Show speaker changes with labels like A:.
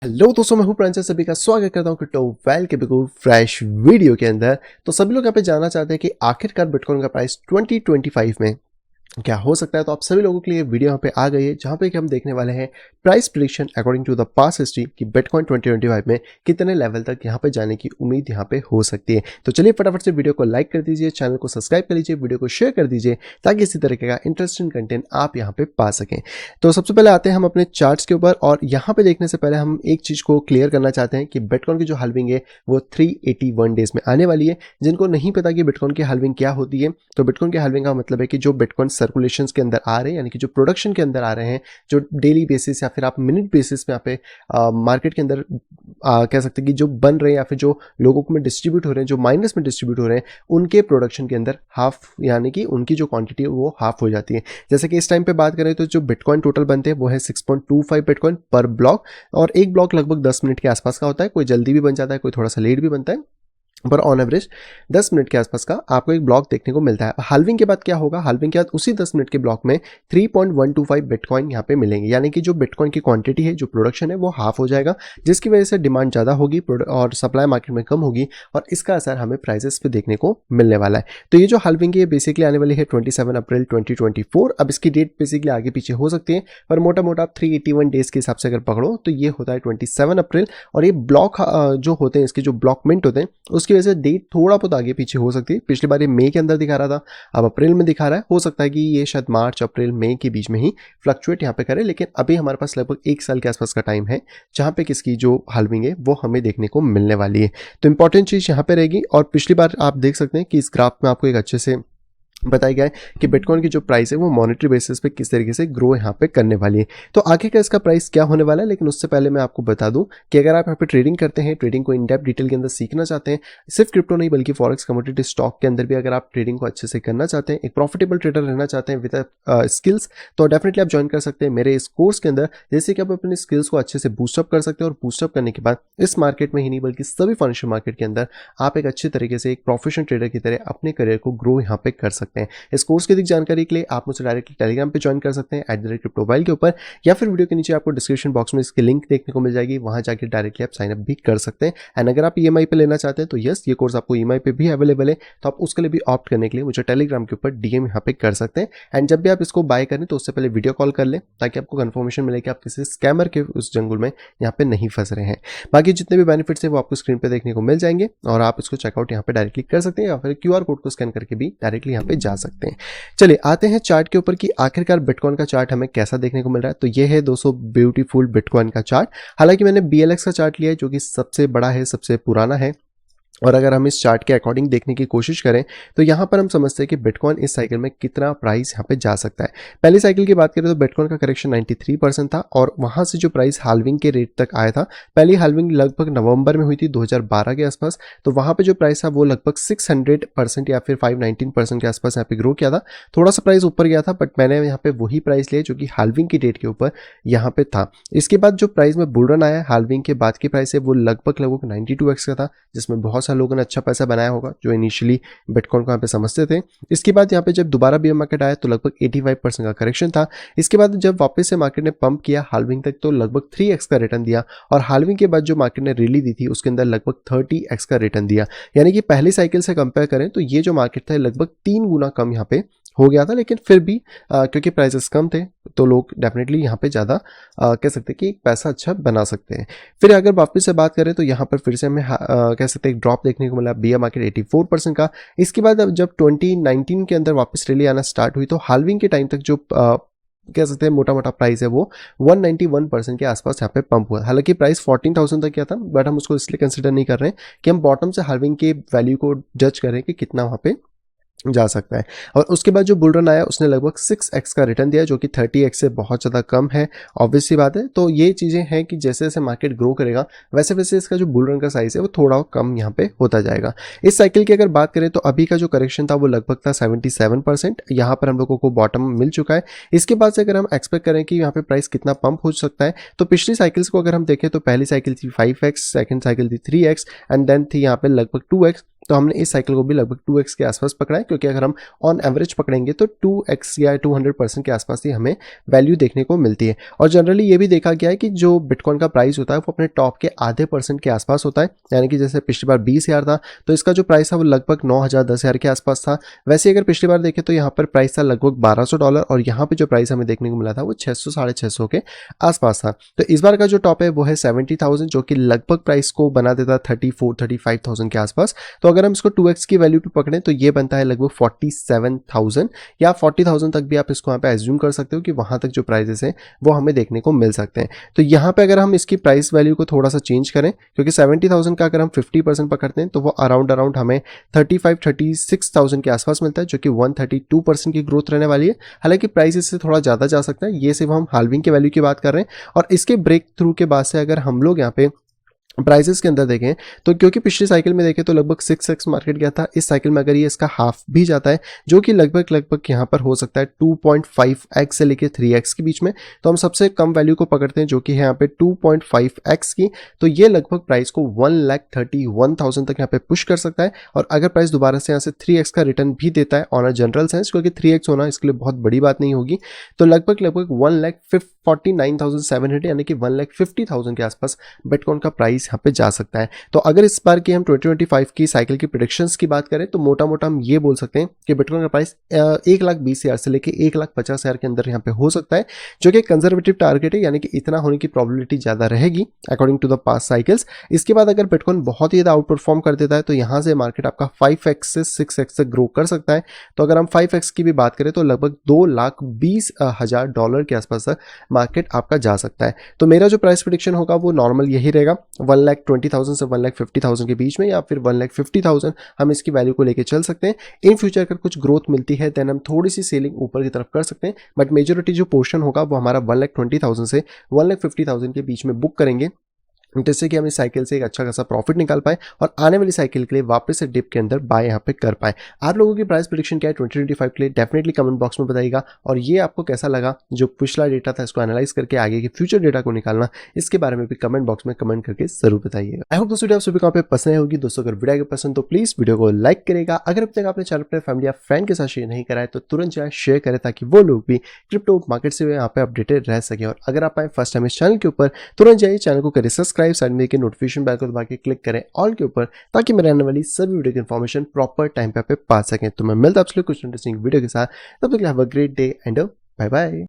A: Hello दोस्तों, मैं हूं प्रांजल। सभी का स्वागत करता हूं क्रिप्टो वेल के बिल्कुल फ्रेश वीडियो के अंदर। तो सभी लोग यहाँ पे जानना चाहते हैं कि आखिरकार बिटकॉइन का प्राइस 2025 में क्या हो सकता है। तो आप सभी लोगों के लिए वीडियो यहाँ पे आ गई है, जहाँ पे कि हम देखने वाले हैं price prediction according to the past history कि बिटकॉइन 2025 में कितने लेवल तक यहाँ पे जाने की उम्मीद यहाँ पे हो सकती है। तो चलिए फटाफट से वीडियो को लाइक कर दीजिए, चैनल को सब्सक्राइब कर लीजिए, वीडियो को शेयर कर दीजिए ताकि इसी तरीके का इंटरेस्टिंग कंटेंट आप यहाँ पे पा सकें। तो सबसे पहले आते हैं हम अपने चार्ट्स के ऊपर, और यहाँ पे देखने से पहले हम एक चीज को क्लियर करना चाहते हैं कि बिटकॉइन की जो हाल्विंग है वो 381 डेज में आने वाली है। जिनको नहीं पता कि बिटकॉइन की हाल्विंग क्या होती है, तो बिटकॉइन की हाल्विंग का मतलब है कि जो बिटकॉइन सर्कुलेशन के अंदर आ रहे हैं, यानी कि जो प्रोडक्शन के अंदर आ रहे हैं, जो डेली बेसिस या फिर आप मिनट बेसिस में यहाँ पे मार्केट के अंदर कह सकते हैं कि जो बन रहे हैं या फिर जो लोगों में डिस्ट्रीब्यूट हो रहे हैं, जो माइनस में डिस्ट्रीब्यूट हो रहे हैं, उनके प्रोडक्शन के अंदर हाफ, यानी कि उनकी जो क्वांटिटी है वो हाफ हो जाती है। जैसे कि इस टाइम पे बात करें तो जो बिटकॉइन टोटल बनते हैं वो है 6.25 बिटकॉइन पर ब्लॉक, और एक ब्लॉक लगभग 10 मिनट के आसपास का होता है। कोई जल्दी भी बन जाता है, कोई थोड़ा सा लेट भी बनता है, पर ऑन एवरेज 10 मिनट के आसपास का आपको एक ब्लॉक देखने को मिलता है। हाल्विंग के बाद क्या होगा, हाल्विंग के बाद उसी 10 मिनट के ब्लॉक में 3.125 बिटकॉइन यहाँ पे मिलेंगे, यानी कि जो बिटकॉइन की क्वांटिटी है, जो प्रोडक्शन है, वो हाफ हो जाएगा, जिसकी वजह से डिमांड ज़्यादा होगी और सप्लाई मार्केट में कम होगी, और इसका असर हमें प्राइसेस पे देखने को मिलने वाला है। तो ये जो हाल्विंग है बेसिकली आने वाली है 27 अप्रैल 2024। अब इसकी डेट बेसिकली आगे पीछे हो सकती है, पर मोटा मोटा आप 381 डेज के हिसाब से अगर पकड़ो तो ये होता है 27 अप्रैल। और ये ब्लॉक जो होते हैं, इसके जो ब्लॉक मिंट होते हैं, उसकी वजह से डेट थोड़ा बहुत आगे पीछे हो सकती है। पिछली बार ये मई के अंदर दिखा रहा था, अब अप्रैल में दिखा रहा है। हो सकता है कि ये शायद मार्च अप्रैल मई के बीच में ही फ्लक्चुएट यहाँ पे करे, लेकिन अभी हमारे पास लगभग 1 साल के आसपास का टाइम है जहाँ पे किसकी जो हाल्विंग है वो हमें देखने को मिलने वाली है। तो इंपॉर्टेंट चीज़ यहाँ पे रहेगी। और पिछली बार आप देख सकते हैं कि इस ग्राफ में आपको एक अच्छे से बताया गया है कि बिटकॉइन की जो प्राइस है वो मॉनेटरी बेसिस पे किस तरीके से ग्रो यहाँ पे करने वाली है। तो आगे का इसका प्राइस क्या होने वाला है, लेकिन उससे पहले मैं आपको बता दूं कि अगर आप यहाँ पे ट्रेडिंग करते हैं, ट्रेडिंग को इन डेप्थ डिटेल के अंदर सीखना चाहते हैं, सिर्फ क्रिप्टो नहीं बल्कि फॉरेक्स, कमोडिटी, स्टॉक के अंदर भी अगर आप ट्रेडिंग को अच्छे से करना चाहते हैं, एक प्रॉफिटेबल ट्रेडर रहना चाहते हैं विद स्किल्स, तो डेफिनेटली आप ज्वाइन कर सकते हैं मेरे इस कोर्स के अंदर। जैसे कि आप अपने स्किल्स को अच्छे से बूस्टअप कर सकते हैं, और बूस्टअप करने के बाद इस मार्केट में ही नहीं बल्कि सभी फाइनेंशियल मार्केट के अंदर आप एक अच्छे तरीके से एक प्रोफेशनल ट्रेडर की तरह अपने करियर को ग्रो यहाँ पे कर सकते हैं। इस कोर्स अधिक जानकारी के लिए आप मुझे डायरेक्टली टेलीग्राम पे ज्वाइन कर सकते हैं @cryptomobiles के ऊपर, या फिर वीडियो के नीचे आपको डिस्क्रिप्शन बॉक्स में इसकी लिंक देखने को मिल जाएगी, वहां जाकर डायरेक्टली आप साइन अप भी कर सकते हैं। एंड अगर आप ईएमआई पे लेना चाहते हैं तो यस, ये कोर्स आपको ईएमआई पे भी अवेलेबल है, तो आप उसके लिए भी ऑप्ट करने के लिए मुझे टेलीग्राम के ऊपर डीएम यहाँ पे कर सकते हैं। एंड जब भी आप इसको बाय करें तो उससे पहले वीडियो कॉल कर लें, ताकि आपको कंफर्मेशन मिले कि आप किसी स्कैमर के उस जंगल में यहाँ पे नहीं फंस रहे हैं। बाकी जितने भी बेनिफिट्स है वो आपको स्क्रीन पे देखने को मिल जाएंगे, और आप इसको चेकआउट यहाँ पे डायरेक्टली कर सकते हैं, या फिर क्यूआर कोड को स्कैन करके भी डायरेक्टली यहाँ पे जा सकते हैं। चलिए आते हैं चार्ट के ऊपर कि आखिरकार बिटकॉइन का चार्ट हमें कैसा देखने को मिल रहा है। तो ये है दोस्तों ब्यूटीफुल बिटकॉइन का चार्ट। हालांकि मैंने BLX का चार्ट लिया है, जो कि सबसे बड़ा है, सबसे पुराना है, और अगर हम इस चार्ट के अकॉर्डिंग देखने की कोशिश करें तो यहाँ पर हम समझते हैं कि बिटकॉइन इस साइकिल में कितना प्राइस यहाँ पे जा सकता है। पहली साइकिल की बात करें तो बिटकॉइन का करेक्शन 93% था, और वहाँ से जो प्राइस हाल्विंग के रेट तक आया था, पहली हाल्विंग लगभग नवंबर में हुई थी 2012 के आसपास, तो वहाँ पे जो प्राइस था वो लगभग 600% या फिर 519% के आसपास यहाँ पे ग्रो किया था। थोड़ा सा प्राइस ऊपर गया था, बट मैंने यहाँ पे वही प्राइस लिया जो कि हाल्विंग की डेट के ऊपर यहाँ पे था। इसके बाद जो प्राइस में बुल रन आया हाल्विंग के बाद की प्राइस है वो लगभग 92x का था, जिसमें बहुत लोगों ने अच्छा पैसा बनाया होगा जो इनिशियली बिटकॉइन को यहाँ पे समझते थे। इसके बाद यहाँ पे जब दोबारा बेयर मार्केट आया तो लगभग 85% का करेक्शन था। इसके बाद जब वापस से मार्केट ने पंप किया हाल्विंग तक तो लगभग 3x का रिटर्न दिया, और हाल्विंग के बाद जो मार्केट ने रैली दी थी उसके अंदर लगभग 30x का रिटर्न दिया। यानी कि पहली साइकिल से कंपेयर करें तो ये जो मार्केट था लगभग 3 गुना कम यहाँ पे हो गया था, लेकिन फिर भी क्योंकि प्राइसेस कम थे तो लोग डेफिनेटली यहाँ पे ज़्यादा कह सकते हैं कि पैसा अच्छा बना सकते हैं। फिर अगर वापस से बात करें तो यहाँ पर फिर से हमें कह सकते हैं एक ड्रॉप देखने को मिला, बेयर मार्केट 84% का। इसके बाद अब जब 2019 के अंदर वापस रैली आना स्टार्ट हुई तो हाल्विंग के टाइम तक जो कह सकते हैं मोटा मोटा प्राइस है वो 191% के आसपास यहाँ पे पंप हुआ। हालांकि प्राइस 14,000 तक किया था, बट हम उसको इसलिए कंसिडर नहीं कर रहे हैं कि हम बॉटम से हाल्विंग के वैल्यू को जज करें कि कितना वहाँ पे जा सकता है। और उसके बाद जो बुल रन आया उसने लगभग 6x का रिटर्न दिया, जो कि 30x से बहुत ज़्यादा कम है, ऑब्वियस सी बात है। तो ये चीज़ें हैं कि जैसे जैसे मार्केट ग्रो करेगा वैसे वैसे इसका जो बुल रन का साइज है वो थोड़ा कम यहाँ पे होता जाएगा। इस साइकिल की अगर बात करें तो अभी का जो करेक्शन था वो लगभग था 77%, यहाँ पर हम लोगों को बॉटम मिल चुका है। इसके बाद से अगर हम एक्सपेक्ट करें कि यहाँ पे प्राइस कितना पंप हो सकता है तो पिछली साइकिल्स को अगर हम देखें तो पहली साइकिल थी 5x, सेकेंड साइकिल थी 3x, एंड देन थी यहाँ पे लगभग 2x, तो हमने इस साइकिल को भी लगभग 2x के आसपास पकड़ा है, क्योंकि अगर हम ऑन एवरेज पकड़ेंगे तो 2x या 200% के आसपास ही हमें वैल्यू देखने को मिलती है। और जनरली ये भी देखा गया है कि जो बिटकॉइन का प्राइस होता है वो अपने टॉप के आधे % के आसपास होता है, यानी कि जैसे पिछली बार 20,000 था तो इसका जो प्राइस था वो लगभग 9,000 10,000 के आसपास था। वैसे अगर पिछली बार देखें तो यहाँ पर प्राइस था लगभग $1200 और यहाँ पे जो प्राइस हमें देखने को मिला था वो 600 650 के आसपास था। तो इस बार का जो टॉप है वो है 70,000, जो कि लगभग प्राइस को बना देता 34-35,000 के आसपास। तो अगर हम इसको 2x की वैल्यू पे पकड़ें तो ये बनता है लगभग 47,000 या 40,000 तक भी आप इसको यहाँ पे एज्यूम कर सकते हो कि वहां तक जो प्राइसेस हैं वो हमें देखने को मिल सकते हैं। तो यहाँ पे अगर हम इसकी प्राइस वैल्यू को थोड़ा सा चेंज करें, क्योंकि 70,000 का अगर हम 50% पकड़ते हैं तो वो अराउंड हमें 35-36,000 के आसपास मिलता है, जो कि 132% की ग्रोथ रहने वाली है। हालांकि प्राइस इससे थोड़ा ज़्यादा जा सकता है, ये सिर्फ हम हाल्विंग के वैल्यू की बात कर रहे हैं। और इसके ब्रेक थ्रू के बाद से अगर हम लोग यहाँ पे प्राइसेस के अंदर देखें तो क्योंकि पिछली साइकिल में देखें तो लगभग 6x मार्केट गया था, इस साइकिल में अगर ये इसका हाफ भी जाता है जो कि लगभग यहाँ पर हो सकता है 2.5x से लेके 3x के बीच में, तो हम सबसे कम वैल्यू को पकड़ते हैं जो कि है यहाँ पे 2.5x की। तो ये लगभग प्राइस को 1,31,000 तक यहाँ पे पुश कर सकता है। और अगर प्राइस दोबारा से यहाँ से 3x का रिटर्न भी देता है ऑन अ जनरल सेंस, क्योंकि 3x होना इसके लिए बहुत बड़ी बात नहीं होगी, तो लगभग 1,49,700 यानी कि 1,50,000 के आसपास बिटकॉइन का प्राइस यहाँ पे जा सकता है। तो अगर इस बार की हम 2025 की साइकिल की प्रेडिक्शंस की बात करें तो मोटा मोटा हम ये बोल सकते हैं कि बिटकॉइन का प्राइस 1,20,000 से लेके 1,50,000 के अंदर यहाँ पे हो सकता है, जो कि कंजर्वेटिव टारगेट है, यानी कि इतना होने की प्रोबेबिलिटी ज्यादा रहेगी according to the past cycles. इसके बाद अगर बिटकॉइन बहुत ही ज्यादा आउट परफॉर्म कर देता है तो यहाँ से मार्केट आपका 5x से 6x तक ग्रो कर सकता है। तो अगर हम 5x की भी बात करें तो लगभग $2,20,000 के आसपास तक मार्केट आपका जा सकता है। तो मेरा जो प्राइस प्रेडिक्शन होगा वो नॉर्मल यही रहेगा, 1,20,000 से 1,50,000 के बीच में, या फिर 1,50,000 हम इसकी वैल्यू को लेके चल सकते हैं। इन फ्यूचर अगर कुछ ग्रोथ मिलती है देन हम थोड़ी सी सेलिंग ऊपर की तरफ कर सकते हैं, बट मेजोरिटी जो पोर्शन होगा वो हमारा 1,20,000 से 1,50,000 के बीच में बुक करेंगे, जिससे कि हम इस साइकिल से एक अच्छा खासा प्रॉफिट निकाल पाए और आने वाली साइकिल के लिए वापस से डिप के अंदर बाय यहाँ पे कर पाए। आप लोगों की प्राइस प्रेडिक्शन क्या है 2025 के लिए डेफिनेटली कमेंट बॉक्स में बताइएगा। और ये आपको कैसा लगा, जो पिछला डेटा था इसको एनालाइज करके आगे के फ्यूचर डेटा को निकालना, इसके बारे में भी कमेंट बॉक्स में कमेंट करके जरूर बताइएगा। आई होप दोस्तों वीडियो आप सभी को यहाँ पे पसंद होगी। दोस्तों अगर वीडियो पसंद तो प्लीज वीडियो को लाइक करेगा। अगर अब तक आपने चैनल अपने फैमिली या फ्रेंड के साथ शेयर नहीं करा है तो तुरंत जाए शेयर करें, ताकि वो लोग भी क्रिप्टो मार्केट से यहाँ पे अपडेटेड रह सके। और अगर आप आए फर्स्ट टाइम इस चैनल के ऊपर, तुरंत जाइए चैनल को करें सब्सक्राइब, साइड में नोटिफिकेशन बेल को दबा के क्लिक करें ऑल के ऊपर, ताकि मेरे आने वाली सभी वीडियो की इन्फॉर्मेशन प्रॉपर टाइम पे पा सकें। तो मैं मिलता हूं आपसे कुछ इंटरेस्टिंग वीडियो के साथ, तब तक have a great day and bye bye.